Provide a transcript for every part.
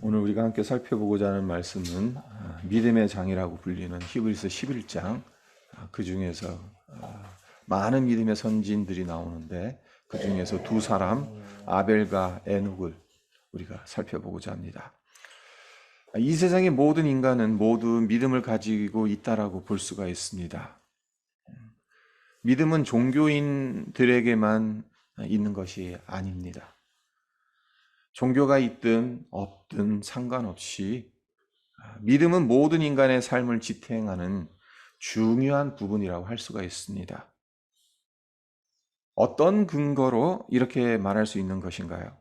오늘 우리가 함께 살펴보고자 하는 말씀은 믿음의 장이라고 불리는 히브리서 11장, 그 중에서 많은 믿음의 선진들이 나오는데 그 중에서 두 사람, 아벨과 에녹을 우리가 살펴보고자 합니다. 이 세상의 모든 인간은 모두 믿음을 가지고 있다라고 볼 수가 있습니다. 믿음은 종교인들에게만 있는 것이 아닙니다. 종교가 있든 없든 상관없이 믿음은 모든 인간의 삶을 지탱하는 중요한 부분이라고 할 수가 있습니다. 어떤 근거로 이렇게 말할 수 있는 것인가요?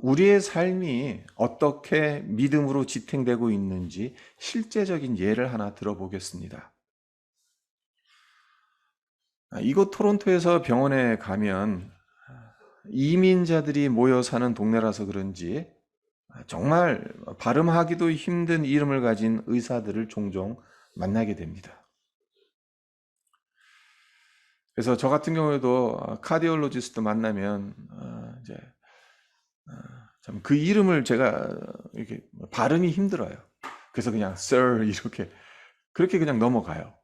우리의 삶이 어떻게 믿음으로 지탱되고 있는지 실제적인 예를 하나 들어보겠습니다. 이곳 토론토에서 병원에 가면 이민자들이 모여 사는 동네라서 그런지 정말 발음하기도 힘든 이름을 가진 의사들을 종종 만나게 됩니다. 그래서 저 같은 경우에도 카디올로지스트 만나면 이제 참 그 이름을 제가 이렇게 발음이 힘들어요. 그래서 그냥 Sir 이렇게 그렇게 그냥 넘어가요.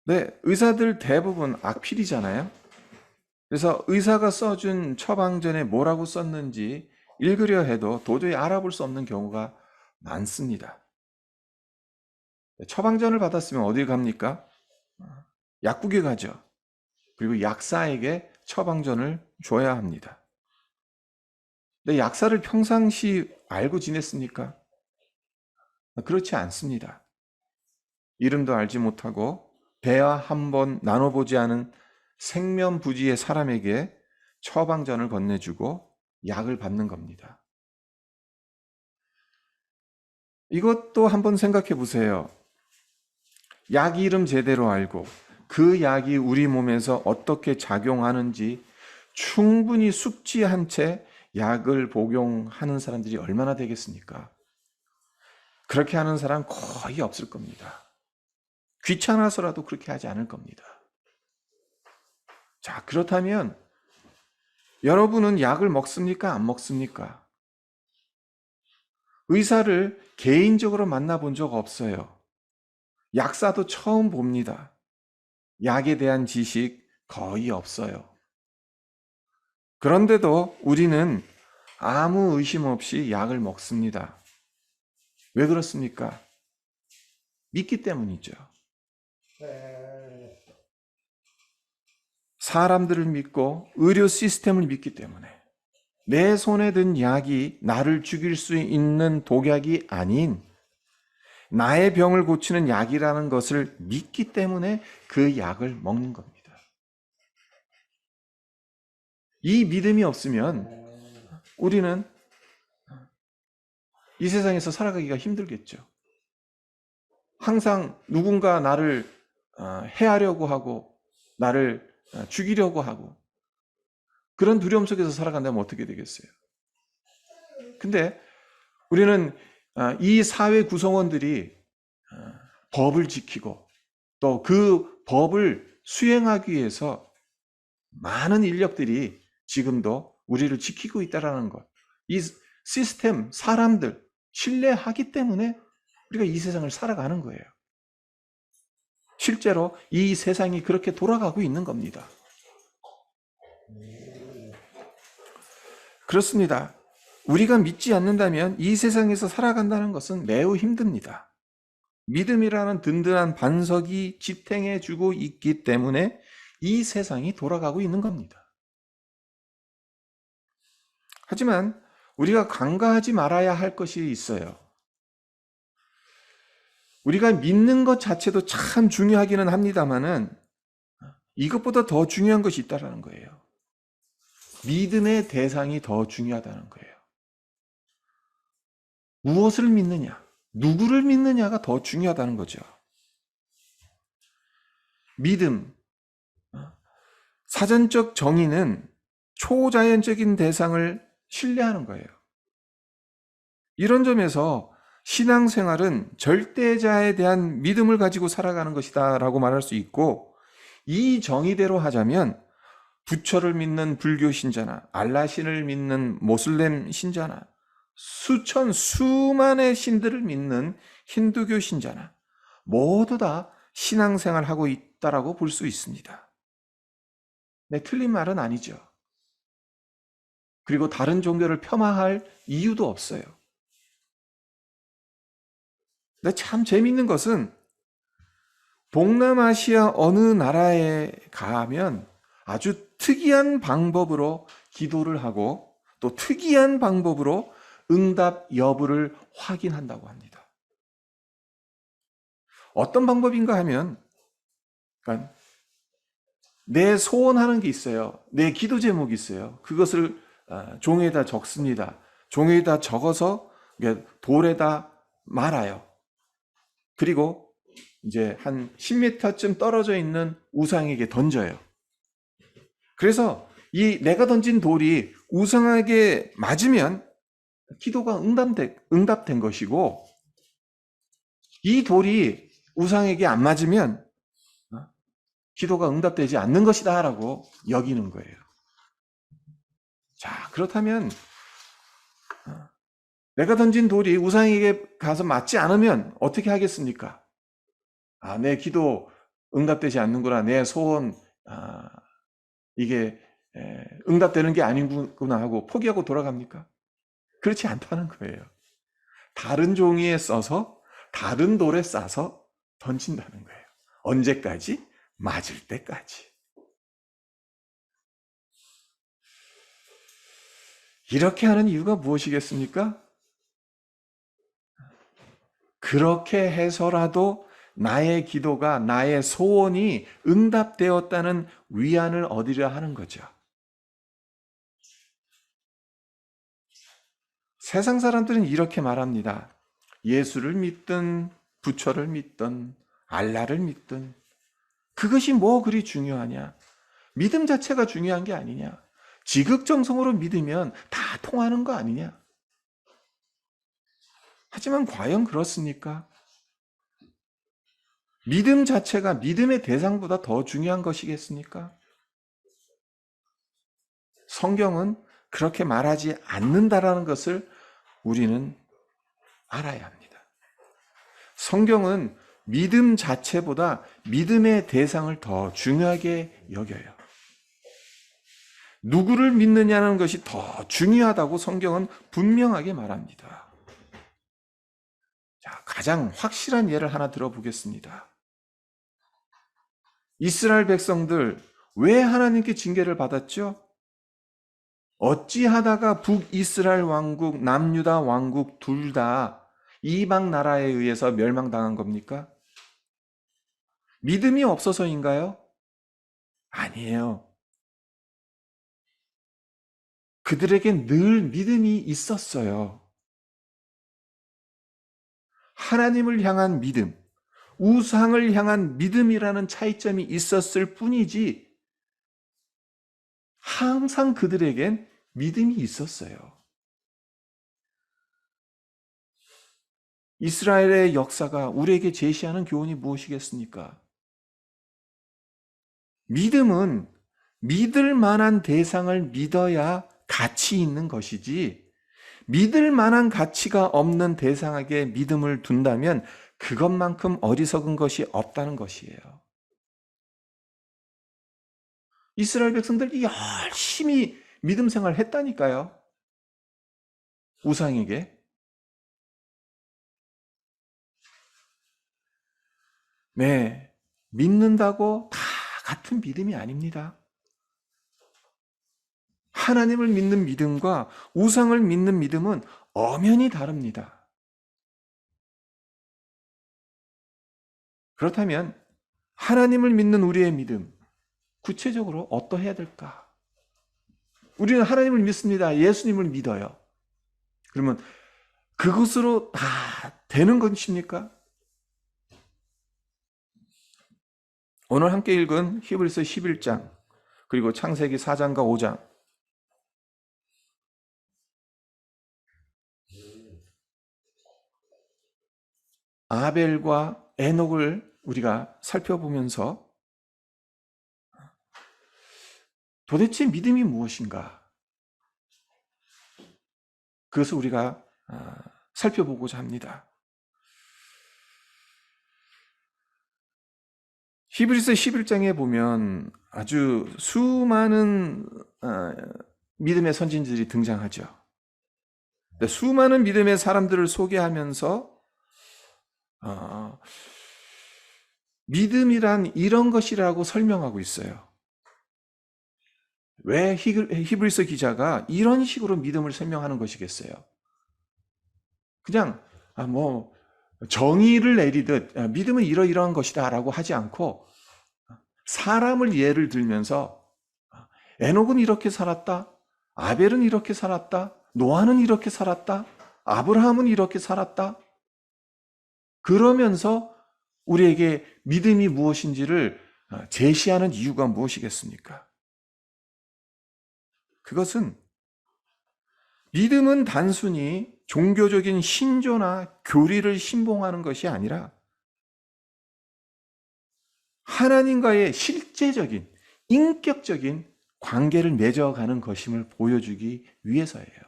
네, 의사들 대부분 악필이잖아요. 그래서 의사가 써준 처방전에 뭐라고 썼는지 읽으려 해도 도저히 알아볼 수 없는 경우가 많습니다. 처방전을 받았으면 어딜 갑니까? 약국에 가죠. 그리고 약사에게 처방전을 줘야 합니다. 근데 약사를 평상시 알고 지냈습니까? 그렇지 않습니다. 이름도 알지 못하고 대화 한번 나눠보지 않은 생면부지의 사람에게 처방전을 건네주고 약을 받는 겁니다. 이것도 한번 생각해 보세요. 약 이름 제대로 알고 그 약이 우리 몸에서 어떻게 작용하는지 충분히 숙지한 채 약을 복용하는 사람들이 얼마나 되겠습니까? 그렇게 하는 사람 거의 없을 겁니다. 귀찮아서라도 그렇게 하지 않을 겁니다. 자, 그렇다면 여러분은 약을 먹습니까? 안 먹습니까? 의사를 개인적으로 만나본 적 없어요. 약사도 처음 봅니다. 약에 대한 지식 거의 없어요. 그런데도 우리는 아무 의심 없이 약을 먹습니다. 왜 그렇습니까? 믿기 때문이죠. 사람들을 믿고 의료 시스템을 믿기 때문에 내 손에 든 약이 나를 죽일 수 있는 독약이 아닌 나의 병을 고치는 약이라는 것을 믿기 때문에 그 약을 먹는 겁니다. 이 믿음이 없으면 우리는 이 세상에서 살아가기가 힘들겠죠. 항상 누군가 나를 해하려고 하고 나를 죽이려고 하고 그런 두려움 속에서 살아간다면 어떻게 되겠어요? 근데 우리는 이 사회 구성원들이 법을 지키고 또 그 법을 수행하기 위해서 많은 인력들이 지금도 우리를 지키고 있다는 것. 이 시스템, 사람들 신뢰하기 때문에 우리가 이 세상을 살아가는 거예요. 실제로 이 세상이 그렇게 돌아가고 있는 겁니다. 그렇습니다. 우리가 믿지 않는다면 이 세상에서 살아간다는 것은 매우 힘듭니다. 믿음이라는 든든한 반석이 지탱해주고 있기 때문에 이 세상이 돌아가고 있는 겁니다. 하지만 우리가 간과하지 말아야 할 것이 있어요. 우리가 믿는 것 자체도 참 중요하기는 합니다만은 이것보다 더 중요한 것이 있다는 거예요. 믿음의 대상이 더 중요하다는 거예요. 무엇을 믿느냐, 누구를 믿느냐가 더 중요하다는 거죠. 믿음, 사전적 정의는 초자연적인 대상을 신뢰하는 거예요. 이런 점에서 신앙생활은 절대자에 대한 믿음을 가지고 살아가는 것이다 라고 말할 수 있고, 이 정의대로 하자면 부처를 믿는 불교 신자나 알라신을 믿는 모슬렘 신자나 수만의 신들을 믿는 힌두교 신자나 모두 다 신앙생활하고 있다라고 볼 수 있습니다. 네, 틀린 말은 아니죠. 그리고 다른 종교를 폄하할 이유도 없어요. 근데 참 재밌는 것은 동남아시아 어느 나라에 가면 아주 특이한 방법으로 기도를 하고 또 특이한 방법으로 응답 여부를 확인한다고 합니다. 어떤 방법인가 하면, 그러니까 내 소원하는 게 있어요. 내 기도 제목이 있어요. 그것을 종이에다 적습니다. 종이에다 적어서 돌에다 말아요. 그리고 이제 한 10m쯤 떨어져 있는 우상에게 던져요. 그래서 이 내가 던진 돌이 우상에게 맞으면 기도가 응답된 것이고, 이 돌이 우상에게 안 맞으면 기도가 응답되지 않는 것이다라고 여기는 거예요. 자, 그렇다면 내가 던진 돌이 우상에게 가서 맞지 않으면 어떻게 하겠습니까? 내 기도 응답되지 않는구나. 내 소원 이게 응답되는 게 아니구나 하고 포기하고 돌아갑니까? 그렇지 않다는 거예요. 다른 종이에 써서 다른 돌에 싸서 던진다는 거예요. 언제까지? 맞을 때까지. 이렇게 하는 이유가 무엇이겠습니까? 그렇게 해서라도 나의 기도가, 나의 소원이 응답되었다는 위안을 얻으려 하는 거죠. 세상 사람들은 이렇게 말합니다. 예수를 믿든 부처를 믿든 알라를 믿든 그것이 뭐 그리 중요하냐? 믿음 자체가 중요한 게 아니냐? 지극정성으로 믿으면 다 통하는 거 아니냐? 하지만 과연 그렇습니까? 믿음 자체가 믿음의 대상보다 더 중요한 것이겠습니까? 성경은 그렇게 말하지 않는다라는 것을 우리는 알아야 합니다. 성경은 믿음 자체보다 믿음의 대상을 더 중요하게 여겨요. 누구를 믿느냐는 것이 더 중요하다고 성경은 분명하게 말합니다. 자, 가장 확실한 예를 하나 들어보겠습니다. 이스라엘 백성들 왜 하나님께 징계를 받았죠? 어찌하다가 북이스라엘 왕국, 남유다 왕국 둘 다 이방 나라에 의해서 멸망당한 겁니까? 믿음이 없어서인가요? 아니에요. 그들에게 늘 믿음이 있었어요. 하나님을 향한 믿음, 우상을 향한 믿음이라는 차이점이 있었을 뿐이지 항상 그들에겐 믿음이 있었어요. 이스라엘의 역사가 우리에게 제시하는 교훈이 무엇이겠습니까? 믿음은 믿을 만한 대상을 믿어야 가치 있는 것이지, 믿을 만한 가치가 없는 대상에게 믿음을 둔다면 그것만큼 어리석은 것이 없다는 것이에요. 이스라엘 백성들이 열심히 믿음 생활을 했다니까요. 우상에게. 네, 믿는다고 다 같은 믿음이 아닙니다. 하나님을 믿는 믿음과 우상을 믿는 믿음은 엄연히 다릅니다. 그렇다면 하나님을 믿는 우리의 믿음, 구체적으로 어떠해야 될까? 우리는 하나님을 믿습니다. 예수님을 믿어요. 그러면 그것으로 다 되는 것입니까? 오늘 함께 읽은 히브리서 11장, 그리고 창세기 4장과 5장, 아벨과 에녹을 우리가 살펴보면서 도대체 믿음이 무엇인가? 그것을 우리가 살펴보고자 합니다. 히브리서 11장에 보면 아주 수많은 믿음의 선진들이 등장하죠. 수많은 믿음의 사람들을 소개하면서 믿음이란 이런 것이라고 설명하고 있어요. 왜 히브리서 기자가 이런 식으로 믿음을 설명하는 것이겠어요? 그냥 정의를 내리듯 믿음은 이러이러한 것이다 라고 하지 않고 사람을 예를 들면서 에녹은 이렇게 살았다, 아벨은 이렇게 살았다, 노아는 이렇게 살았다, 아브라함은 이렇게 살았다. 그러면서 우리에게 믿음이 무엇인지를 제시하는 이유가 무엇이겠습니까? 그것은 믿음은 단순히 종교적인 신조나 교리를 신봉하는 것이 아니라 하나님과의 실제적인 인격적인 관계를 맺어가는 것임을 보여주기 위해서예요.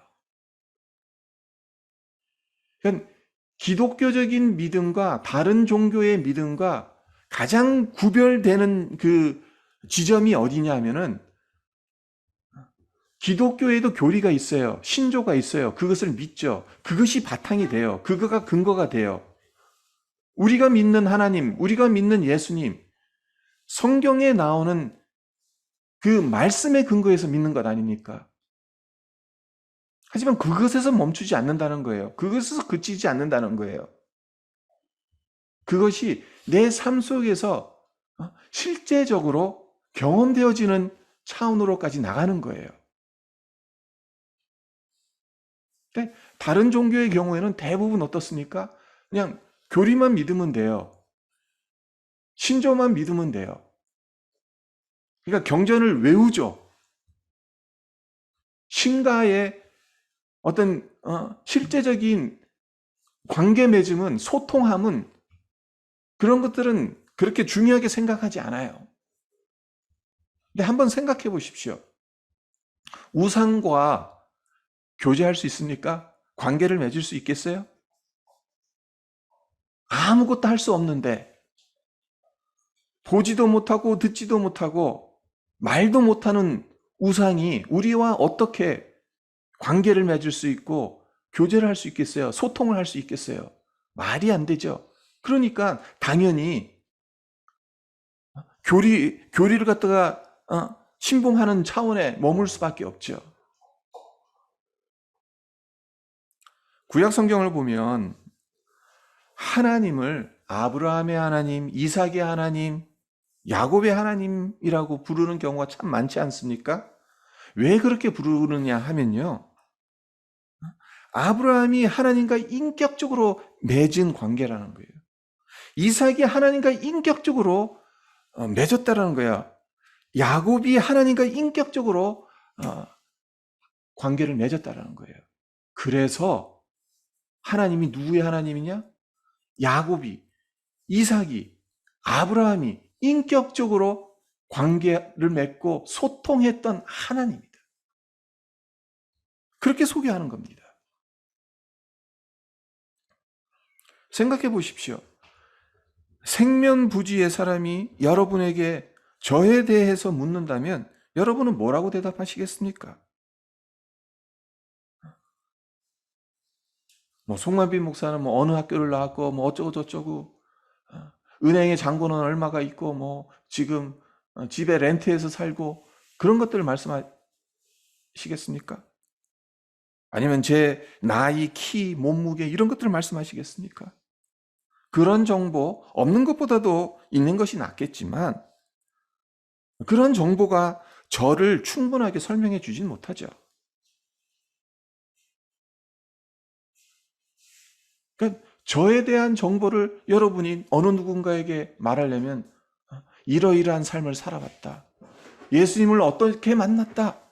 그러니까 기독교적인 믿음과 다른 종교의 믿음과 가장 구별되는 그 지점이 어디냐 하면은 기독교에도 교리가 있어요. 신조가 있어요. 그것을 믿죠. 그것이 바탕이 돼요. 그거가 근거가 돼요. 우리가 믿는 하나님, 우리가 믿는 예수님, 성경에 나오는 그 말씀의 근거에서 믿는 것 아닙니까? 하지만 그것에서 멈추지 않는다는 거예요. 그것에서 그치지 않는다는 거예요. 그것이 내 삶 속에서 실제적으로 경험되어지는 차원으로까지 나가는 거예요. 근데 다른 종교의 경우에는 대부분 어떻습니까? 그냥 교리만 믿으면 돼요. 신조만 믿으면 돼요. 그러니까 경전을 외우죠. 신과의 어떤 실제적인 관계 맺음은, 소통함은, 그런 것들은 그렇게 중요하게 생각하지 않아요. 근데 한번 생각해 보십시오. 우상과 교제할 수 있습니까? 관계를 맺을 수 있겠어요? 아무것도 할 수 없는데, 보지도 못하고 듣지도 못하고 말도 못하는 우상이 우리와 어떻게 관계를 맺을 수 있고 교제를 할 수 있겠어요? 소통을 할 수 있겠어요? 말이 안 되죠. 그러니까 당연히 교리를 갖다가 신봉하는 차원에 머물 수밖에 없죠. 구약 성경을 보면 하나님을 아브라함의 하나님, 이삭의 하나님, 야곱의 하나님이라고 부르는 경우가 참 많지 않습니까? 왜 그렇게 부르느냐 하면요. 아브라함이 하나님과 인격적으로 맺은 관계라는 거예요. 이삭이 하나님과 인격적으로 맺었다라는 거야. 야곱이 하나님과 인격적으로 관계를 맺었다라는 거예요. 그래서 하나님이 누구의 하나님이냐? 야곱이, 이삭이, 아브라함이 인격적으로 관계를 맺고 소통했던 하나님이다. 그렇게 소개하는 겁니다. 생각해 보십시오. 생면부지의 사람이 여러분에게 저에 대해서 묻는다면 여러분은 뭐라고 대답하시겠습니까? 송만비 목사는 어느 학교를 나왔고 어쩌고 저쩌고, 은행에 잔고는 얼마가 있고 지금 집에 렌트해서 살고, 그런 것들을 말씀하시겠습니까? 아니면 제 나이, 키, 몸무게 이런 것들을 말씀하시겠습니까? 그런 정보 없는 것보다도 있는 것이 낫겠지만 그런 정보가 저를 충분하게 설명해 주진 못하죠. 그러니까 저에 대한 정보를 여러분이 어느 누군가에게 말하려면 이러이러한 삶을 살아왔다, 예수님을 어떻게 만났다,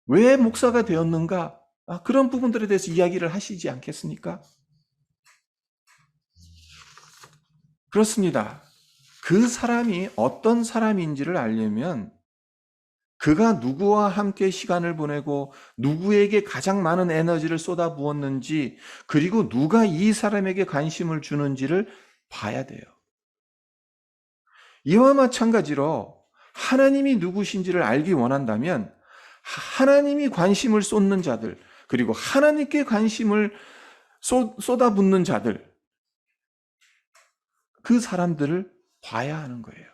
왜 목사가 되었는가, 그런 부분들에 대해서 이야기를 하시지 않겠습니까? 그렇습니다. 그 사람이 어떤 사람인지를 알려면 그가 누구와 함께 시간을 보내고 누구에게 가장 많은 에너지를 쏟아부었는지, 그리고 누가 이 사람에게 관심을 주는지를 봐야 돼요. 이와 마찬가지로 하나님이 누구신지를 알기 원한다면 하나님이 관심을 쏟는 자들, 그리고 하나님께 관심을 쏟아붓는 자들, 그 사람들을 봐야 하는 거예요.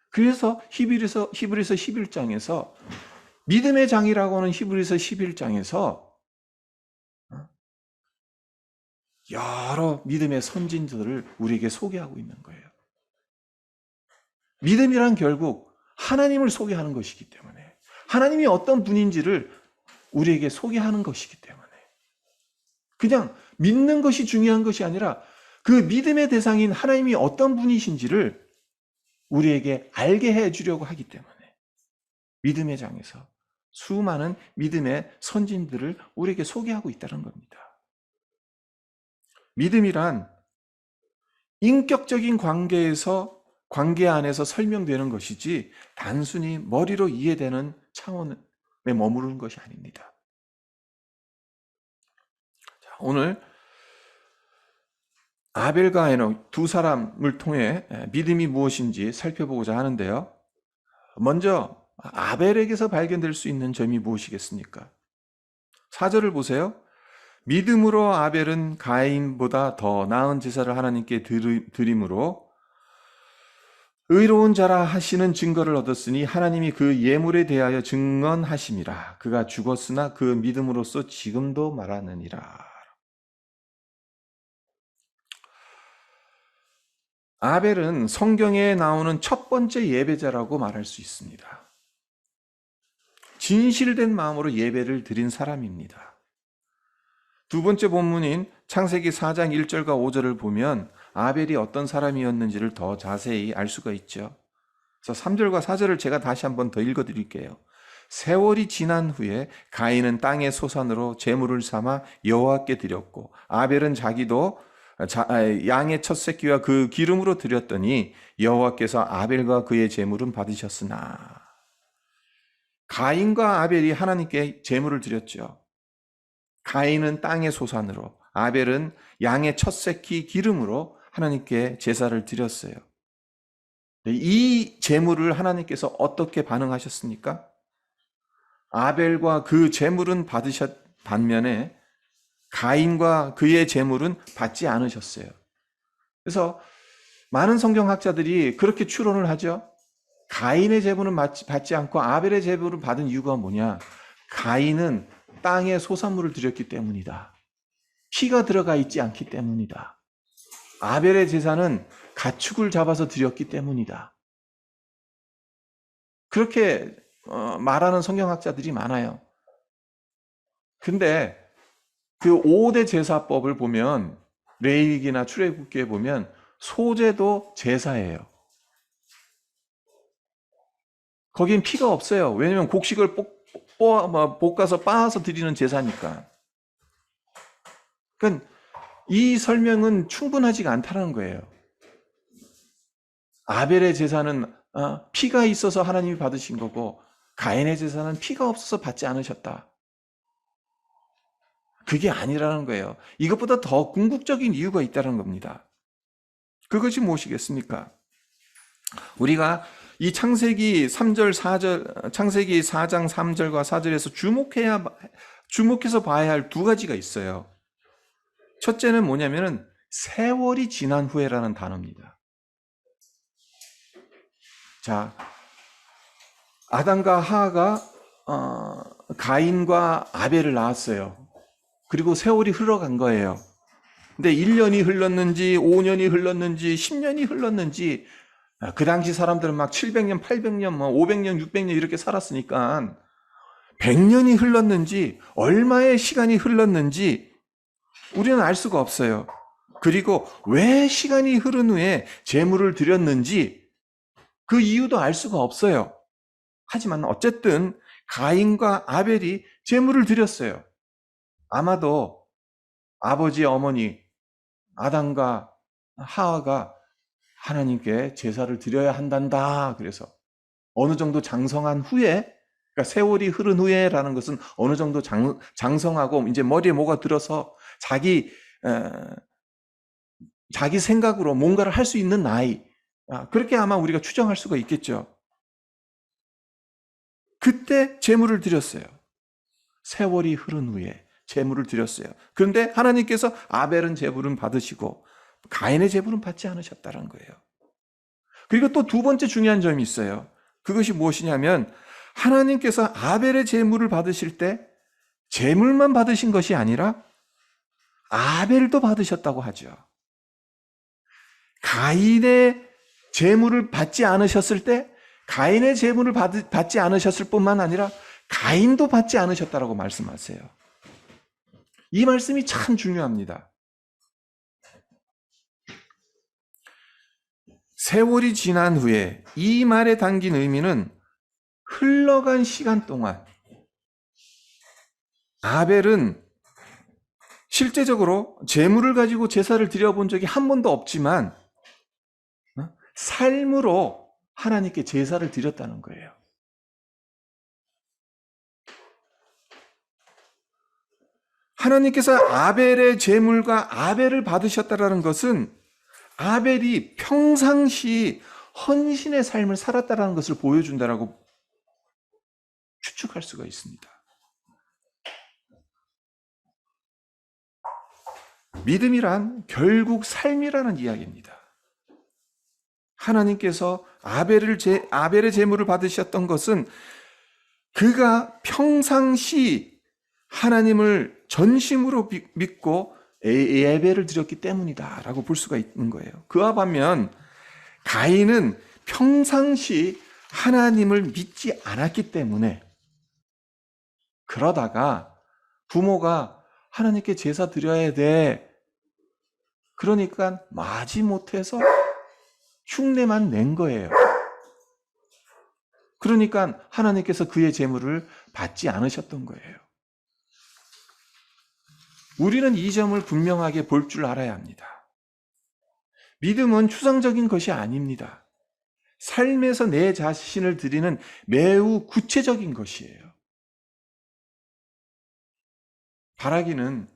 그래서 히브리서 11장에서 믿음의 장이라고 하는 히브리서 11장에서 여러 믿음의 선진들을 우리에게 소개하고 있는 거예요. 믿음이란 결국 하나님을 소개하는 것이기 때문에, 하나님이 어떤 분인지를 우리에게 소개하는 것이기 때문에, 그냥 믿는 것이 중요한 것이 아니라 그 믿음의 대상인 하나님이 어떤 분이신지를 우리에게 알게 해주려고 하기 때문에 믿음의 장에서 수많은 믿음의 선진들을 우리에게 소개하고 있다는 겁니다. 믿음이란 인격적인 관계 안에서 설명되는 것이지 단순히 머리로 이해되는 차원에 머무르는 것이 아닙니다. 자, 오늘 아벨과 에녹 두 사람을 통해 믿음이 무엇인지 살펴보고자 하는데요. 먼저 아벨에게서 발견될 수 있는 점이 무엇이겠습니까? 4절을 보세요. 믿음으로 아벨은 가인보다 더 나은 제사를 하나님께 드림으로 의로운 자라 하시는 증거를 얻었으니 하나님이 그 예물에 대하여 증언하심이라. 그가 죽었으나 그 믿음으로써 지금도 말하느니라. 아벨은 성경에 나오는 첫 번째 예배자라고 말할 수 있습니다. 진실된 마음으로 예배를 드린 사람입니다. 두 번째 본문인 창세기 4장 1절과 5절을 보면 아벨이 어떤 사람이었는지를 더 자세히 알 수가 있죠. 그래서 3절과 4절을 제가 다시 한번 더 읽어드릴게요. 세월이 지난 후에 가인은 땅의 소산으로 제물을 삼아 여호와께 드렸고 아벨은 자기도 양의 첫 새끼와 그 기름으로 드렸더니 여호와께서 아벨과 그의 제물은 받으셨으나. 가인과 아벨이 하나님께 제물을 드렸죠. 가인은 땅의 소산으로, 아벨은 양의 첫 새끼 기름으로 하나님께 제사를 드렸어요. 이 제물을 하나님께서 어떻게 반응하셨습니까? 아벨과 그 제물은 받으셨 반면에 가인과 그의 제물은 받지 않으셨어요. 그래서 많은 성경학자들이 그렇게 추론을 하죠. 가인의 제물은 받지 않고 아벨의 제물을 받은 이유가 뭐냐? 가인은 땅에 소산물을 드렸기 때문이다. 피가 들어가 있지 않기 때문이다. 아벨의 제사는 가축을 잡아서 드렸기 때문이다. 그렇게 말하는 성경학자들이 많아요. 근데 그 5대 제사법을 보면, 레위기나 출애굽기에 보면 소제도 제사예요. 거긴 피가 없어요. 왜냐하면 곡식을 볶아서 빻아서 드리는 제사니까. 그러니까 이 설명은 충분하지가 않다는 거예요. 아벨의 제사는 피가 있어서 하나님이 받으신 거고 가인의 제사는 피가 없어서 받지 않으셨다. 그게 아니라는 거예요. 이것보다 더 궁극적인 이유가 있다는 겁니다. 그것이 무엇이겠습니까? 우리가 이 창세기 3절, 4절, 창세기 4장 3절과 4절에서 주목해서 봐야 할 두 가지가 있어요. 첫째는 뭐냐면은 세월이 지난 후에라는 단어입니다. 자, 아담과 하하가 가인과 아벨을 낳았어요. 그리고 세월이 흘러간 거예요. 근데 1년이 흘렀는지 5년이 흘렀는지 10년이 흘렀는지 그 당시 사람들은 막 700년, 800년, 500년, 600년 이렇게 살았으니까 100년이 흘렀는지 얼마의 시간이 흘렀는지 우리는 알 수가 없어요. 그리고 왜 시간이 흐른 후에 제물을 드렸는지 그 이유도 알 수가 없어요. 하지만 어쨌든 가인과 아벨이 제물을 드렸어요. 아마도 아버지, 어머니, 아담과 하와가 하나님께 제사를 드려야 한단다. 그래서 어느 정도 장성한 후에 그러니까 세월이 흐른 후에라는 것은 어느 정도 장성하고 이제 머리에 뭐가 들어서 자기 생각으로 뭔가를 할 수 있는 나이. 그렇게 아마 우리가 추정할 수가 있겠죠. 그때 제물을 드렸어요. 세월이 흐른 후에 제물을 드렸어요. 그런데 하나님께서 아벨은 제물은 받으시고 가인의 제물은 받지 않으셨다는 거예요. 그리고 또 두 번째 중요한 점이 있어요. 그것이 무엇이냐면 하나님께서 아벨의 제물을 받으실 때 제물만 받으신 것이 아니라 아벨도 받으셨다고 하죠. 가인의 제물을 받지 않으셨을 때 가인의 제물을 받지 않으셨을 뿐만 아니라 가인도 받지 않으셨다라고 말씀하세요. 이 말씀이 참 중요합니다. 세월이 지난 후에 이 말에 담긴 의미는 흘러간 시간 동안 아벨은 실제적으로 제물을 가지고 제사를 드려본 적이 한 번도 없지만 삶으로 하나님께 제사를 드렸다는 거예요. 하나님께서 아벨의 제물과 아벨을 받으셨다는 것은 아벨이 평상시 헌신의 삶을 살았다는 것을 보여준다라고 추측할 수가 있습니다. 믿음이란 결국 삶이라는 이야기입니다. 하나님께서 아벨의 제물을 받으셨던 것은 그가 평상시 하나님을 전심으로 믿고 예배를 드렸기 때문이다라고 볼 수가 있는 거예요. 그와 반면 가인은 평상시 하나님을 믿지 않았기 때문에 그러다가 부모가 하나님께 제사 드려야 돼. 그러니까 마지못해서 흉내만 낸 거예요. 그러니까 하나님께서 그의 제물을 받지 않으셨던 거예요. 우리는 이 점을 분명하게 볼 줄 알아야 합니다. 믿음은 추상적인 것이 아닙니다. 삶에서 내 자신을 드리는 매우 구체적인 것이에요. 바라기는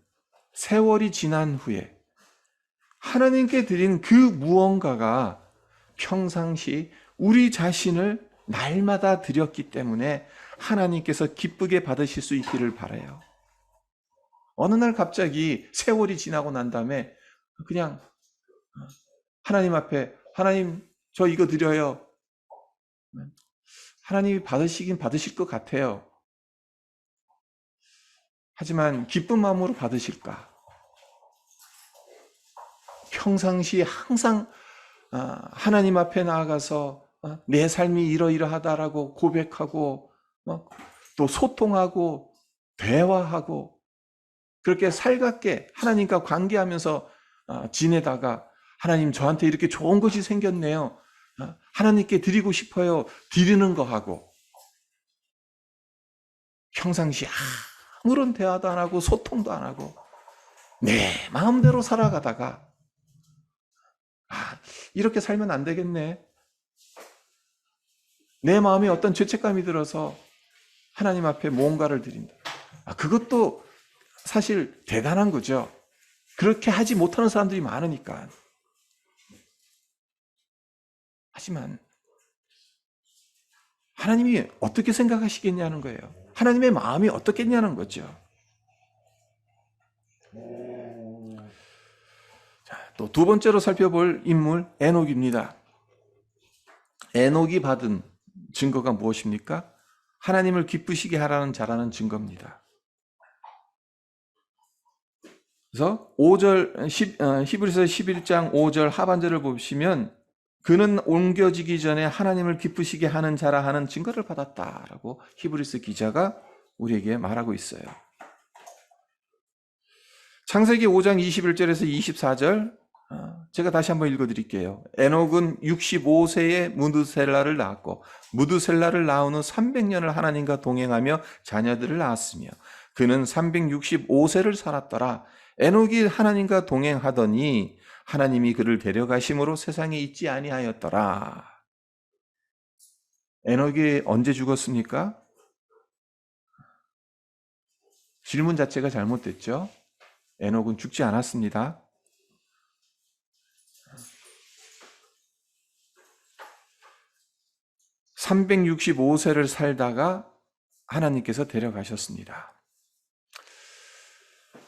세월이 지난 후에 하나님께 드린 그 무언가가 평상시 우리 자신을 날마다 드렸기 때문에 하나님께서 기쁘게 받으실 수 있기를 바라요. 어느 날 갑자기 세월이 지나고 난 다음에 그냥 하나님 앞에 하나님 저 이거 드려요. 하나님이 받으시긴 받으실 것 같아요. 하지만 기쁜 마음으로 받으실까? 평상시에 항상 하나님 앞에 나아가서 내 삶이 이러이러하다라고 고백하고 또 소통하고 대화하고 그렇게 살갑게 하나님과 관계하면서 지내다가 하나님 저한테 이렇게 좋은 것이 생겼네요. 하나님께 드리고 싶어요. 드리는 거하고 평상시 아무런 대화도 안 하고 소통도 안 하고 내 마음대로 살아가다가 이렇게 살면 안 되겠네. 내 마음에 어떤 죄책감이 들어서 하나님 앞에 뭔가를 드린다. 그것도 사실 대단한 거죠. 그렇게 하지 못하는 사람들이 많으니까. 하지만 하나님이 어떻게 생각하시겠냐는 거예요. 하나님의 마음이 어떻겠냐는 거죠. 또 두 번째로 살펴볼 인물 에녹입니다. 에녹이 받은 증거가 무엇입니까? 하나님을 기쁘시게 하라는 자라는 증거입니다. 그래서 5절 히브리서 11장 5절 하반절을 보시면 그는 옮겨지기 전에 하나님을 기쁘시게 하는 자라 하는 증거를 받았다라고 히브리서 기자가 우리에게 말하고 있어요. 창세기 5장 21절에서 24절 제가 다시 한번 읽어드릴게요. 에녹은 65세에 무드셀라를 낳았고 무드셀라를 낳은 후 300년을 하나님과 동행하며 자녀들을 낳았으며 그는 365세를 살았더라. 에녹이 하나님과 동행하더니 하나님이 그를 데려가심으로 세상에 있지 아니하였더라. 에녹이 언제 죽었습니까? 질문 자체가 잘못됐죠. 에녹은 죽지 않았습니다. 365세를 살다가 하나님께서 데려가셨습니다.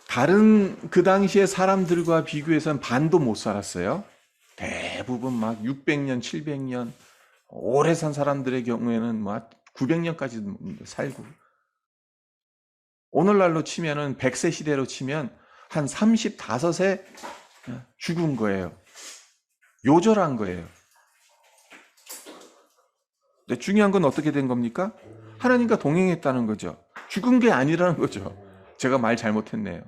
다른 그 당시의 사람들과 비교해서는 반도 못 살았어요. 대부분 막 600년, 700년, 오래 산 사람들의 경우에는 뭐 900년까지 살고, 오늘날로 치면은 100세 시대로 치면 한 35세 죽은 거예요. 요절한 거예요. 근데 중요한 건 어떻게 된 겁니까? 하나님과 동행했다는 거죠. 죽은 게 아니라는 거죠. 제가 말 잘못했네요.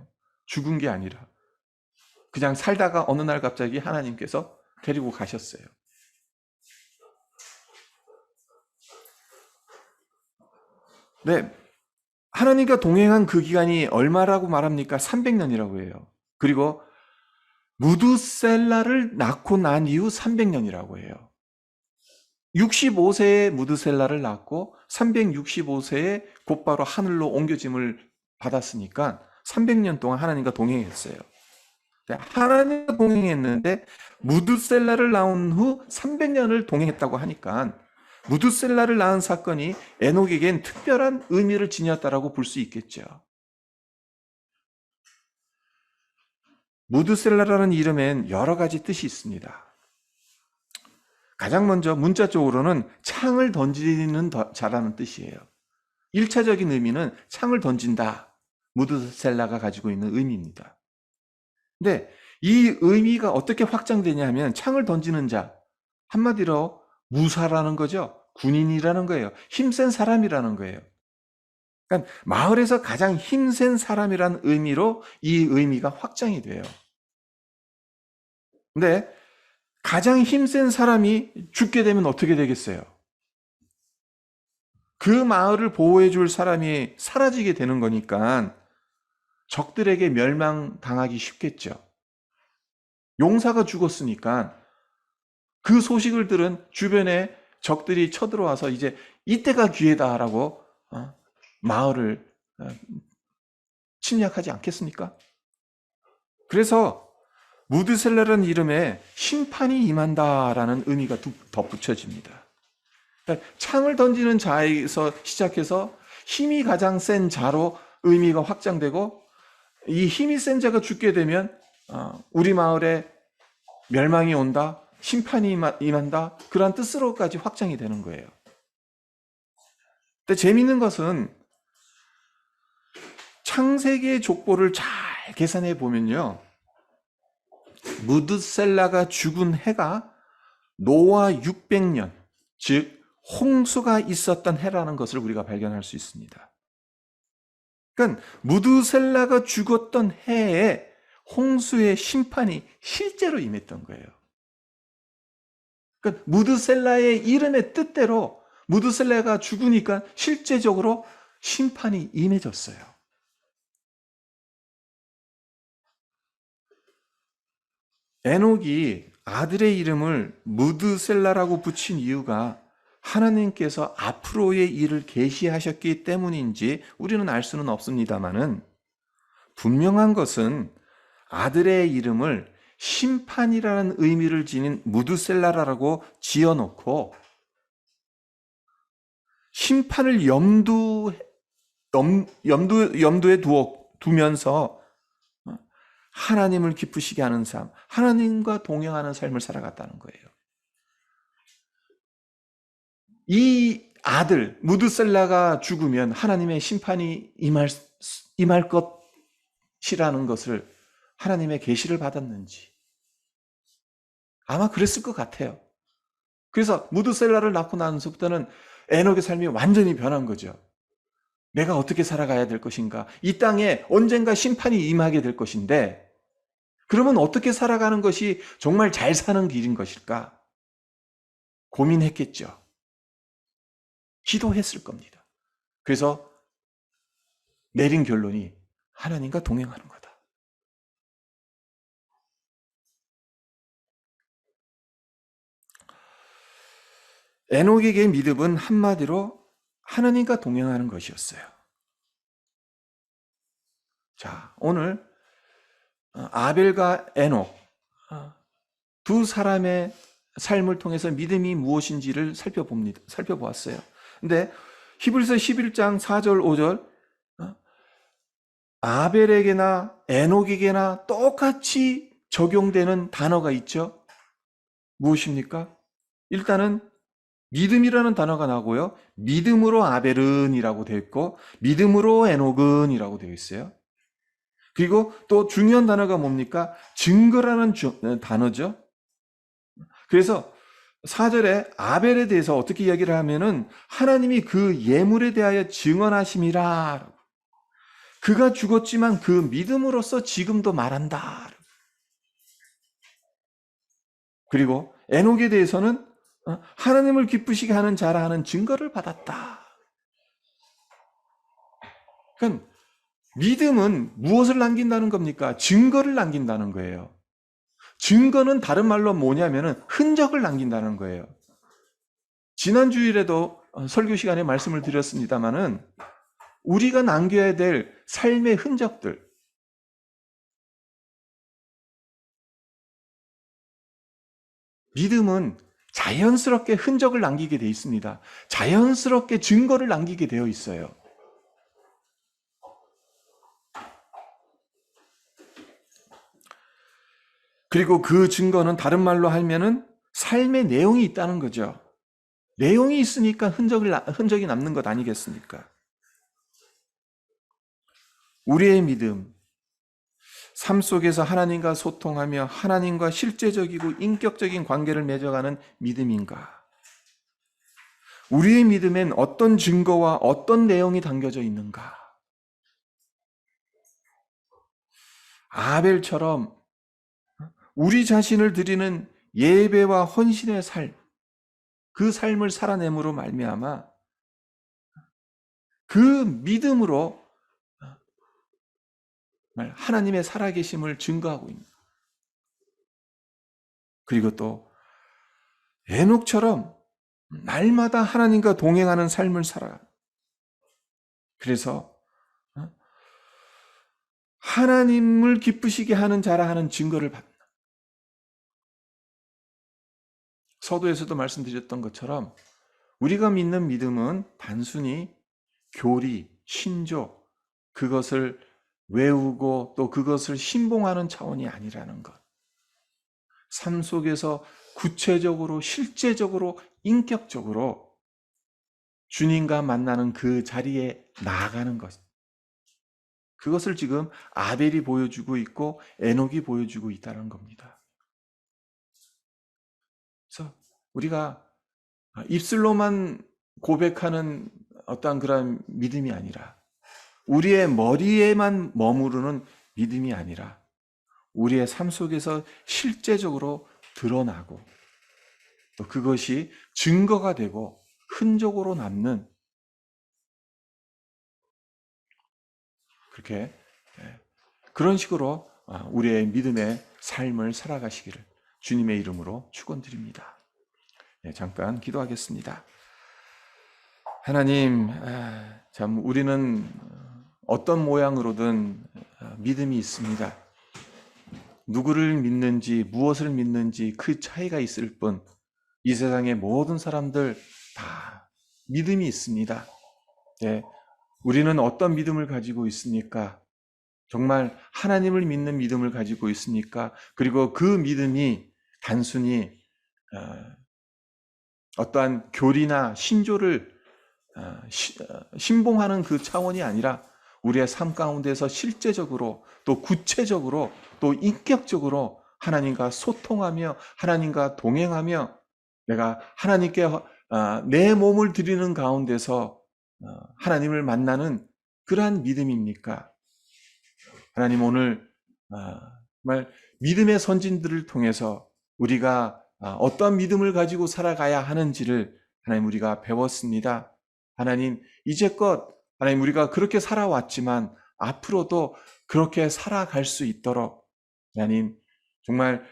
죽은 게 아니라 그냥 살다가 어느 날 갑자기 하나님께서 데리고 가셨어요. 네, 하나님과 동행한 그 기간이 얼마라고 말합니까? 300년이라고 해요. 그리고 무두셀라를 낳고 난 이후 300년이라고 해요. 65세에 무드셀라를 낳고 365세에 곧바로 하늘로 옮겨짐을 받았으니까 300년 동안 하나님과 동행했어요. 하나님과 동행했는데 무드셀라를 낳은 후 300년을 동행했다고 하니까 무드셀라를 낳은 사건이 에녹에겐 특별한 의미를 지녔다라고 볼 수 있겠죠. 무드셀라라는 이름엔 여러 가지 뜻이 있습니다. 가장 먼저 문자적으로는 창을 던지는 자라는 뜻이에요. 1차적인 의미는 창을 던진다. 무드셀라가 가지고 있는 의미입니다. 근데 이 의미가 어떻게 확장되냐 하면 창을 던지는 자, 한마디로 무사라는 거죠. 군인이라는 거예요. 힘센 사람이라는 거예요. 그러니까 마을에서 가장 힘센 사람이라는 의미로 이 의미가 확장이 돼요. 근데 가장 힘센 사람이 죽게 되면 어떻게 되겠어요? 그 마을을 보호해 줄 사람이 사라지게 되는 거니까 적들에게 멸망당하기 쉽겠죠. 용사가 죽었으니까 그 소식을 들은 주변에 적들이 쳐들어와서 이제 이때가 기회다라고 마을을 침략하지 않겠습니까? 그래서 무드셀라라는 이름에 심판이 임한다라는 의미가 덧붙여집니다. 그러니까 창을 던지는 자에서 시작해서 힘이 가장 센 자로 의미가 확장되고, 이 힘이 센 자가 죽게 되면 우리 마을에 멸망이 온다, 심판이 임한다, 그런 뜻으로까지 확장이 되는 거예요. 근데 재미있는 것은 창세기의 족보를 잘 계산해 보면요, 무드셀라가 죽은 해가 노아 600년, 즉 홍수가 있었던 해라는 것을 우리가 발견할 수 있습니다. 그러니까 무드셀라가 죽었던 해에 홍수의 심판이 실제로 임했던 거예요. 그러니까 무드셀라의 이름의 뜻대로 무드셀라가 죽으니까 실제적으로 심판이 임해졌어요. 에녹이 아들의 이름을 무드셀라라고 붙인 이유가 하나님께서 앞으로의 일을 계시하셨기 때문인지 우리는 알 수는 없습니다만은, 분명한 것은 아들의 이름을 심판이라는 의미를 지닌 무드셀라라고 지어놓고 심판을 염두에 두면서 하나님을 기쁘시게 하는 삶, 하나님과 동행하는 삶을 살아갔다는 거예요. 이 아들 무드셀라가 죽으면 하나님의 심판이 임할 것이라는 것을 하나님의 계시를 받았는지 아마 그랬을 것 같아요. 그래서 무드셀라를 낳고 나서부터는 에녹의 삶이 완전히 변한 거죠. 내가 어떻게 살아가야 될 것인가? 이 땅에 언젠가 심판이 임하게 될 것인데, 그러면 어떻게 살아가는 것이 정말 잘 사는 길인 것일까? 고민했겠죠. 기도했을 겁니다. 그래서 내린 결론이 하나님과 동행하는 거다. 에녹에게 믿음은 한마디로 하나님과 동행하는 것이었어요. 자, 오늘 아벨과 에녹 두 사람의 삶을 통해서 믿음이 무엇인지를 살펴보았어요. 근데 히브리서 11장 4절 5절 아벨에게나 에녹에게나 똑같이 적용되는 단어가 있죠. 무엇입니까? 일단은 믿음이라는 단어가 나오고요. 믿음으로 아벨은이라고 되어 있고 믿음으로 에녹은이라고 되어 있어요. 그리고 또 중요한 단어가 뭡니까? 증거라는 단어죠. 그래서 4절에 아벨에 대해서 어떻게 이야기를 하면은 하나님이 그 예물에 대하여 증언하심이라. 그가 죽었지만 그 믿음으로써 지금도 말한다. 그리고 에녹에 대해서는 하나님을 기쁘시게 하는 자라 하는 증거를 받았다. 그러니까 믿음은 무엇을 남긴다는 겁니까? 증거를 남긴다는 거예요. 증거는 다른 말로 뭐냐면은 흔적을 남긴다는 거예요. 지난 주일에도 설교 시간에 말씀을 드렸습니다마는 우리가 남겨야 될 삶의 흔적들, 믿음은 자연스럽게 흔적을 남기게 돼 있습니다. 자연스럽게 증거를 남기게 되어 있어요. 그리고 그 증거는 다른 말로 하면은 삶의 내용이 있다는 거죠. 내용이 있으니까 흔적이 남는 것 아니겠습니까? 우리의 믿음, 삶 속에서 하나님과 소통하며 하나님과 실제적이고 인격적인 관계를 맺어가는 믿음인가? 우리의 믿음엔 어떤 증거와 어떤 내용이 담겨져 있는가? 아벨처럼 우리 자신을 드리는 예배와 헌신의 삶, 그 삶을 살아냄으로 말미암아 그 믿음으로 하나님의 살아계심을 증거하고 있는. 그리고 또 에녹처럼 날마다 하나님과 동행하는 삶을 살아. 그래서 하나님을 기쁘시게 하는 자라 하는 증거를 받는다. 서두에서도 말씀드렸던 것처럼 우리가 믿는 믿음은 단순히 교리, 신조, 그것을 외우고 또 그것을 신봉하는 차원이 아니라는 것. 삶 속에서 구체적으로, 실제적으로, 인격적으로 주님과 만나는 그 자리에 나아가는 것. 그것을 지금 아벨이 보여주고 있고 에녹이 보여주고 있다는 겁니다. 그래서 우리가 입술로만 고백하는 어떠한 그런 믿음이 아니라 우리의 머리에만 머무르는 믿음이 아니라 우리의 삶 속에서 실제적으로 드러나고 또 그것이 증거가 되고 흔적으로 남는 그렇게 그런 식으로 우리의 믿음의 삶을 살아가시기를 주님의 이름으로 축원드립니다. 잠깐 기도하겠습니다. 하나님, 참 우리는 어떤 모양으로든 믿음이 있습니다. 누구를 믿는지 무엇을 믿는지 그 차이가 있을 뿐 이 세상의 모든 사람들 다 믿음이 있습니다. 네, 우리는 어떤 믿음을 가지고 있습니까? 정말 하나님을 믿는 믿음을 가지고 있습니까? 그리고 그 믿음이 단순히 어떠한 교리나 신조를 신봉하는 그 차원이 아니라 우리의 삶 가운데서 실제적으로 또 구체적으로 또 인격적으로 하나님과 소통하며 하나님과 동행하며 내가 하나님께 내 몸을 드리는 가운데서 하나님을 만나는 그러한 믿음입니까? 하나님 오늘 정말 믿음의 선진들을 통해서 우리가 어떤 믿음을 가지고 살아가야 하는지를 하나님 우리가 배웠습니다. 하나님 이제껏 하나님 우리가 그렇게 살아왔지만 앞으로도 그렇게 살아갈 수 있도록 하나님 정말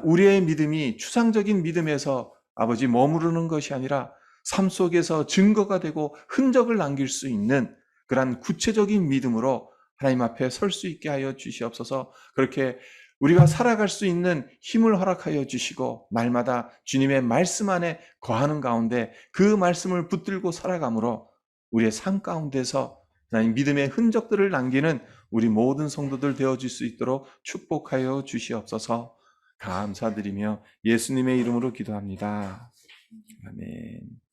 우리의 믿음이 추상적인 믿음에서 아버지 머무르는 것이 아니라 삶 속에서 증거가 되고 흔적을 남길 수 있는 그러한 구체적인 믿음으로 하나님 앞에 설 수 있게 하여 주시옵소서. 그렇게 우리가 살아갈 수 있는 힘을 허락하여 주시고 날마다 주님의 말씀 안에 거하는 가운데 그 말씀을 붙들고 살아감으로 우리의 삶 가운데서 하나님 믿음의 흔적들을 남기는 우리 모든 성도들 되어줄 수 있도록 축복하여 주시옵소서. 감사드리며 예수님의 이름으로 기도합니다. 아멘.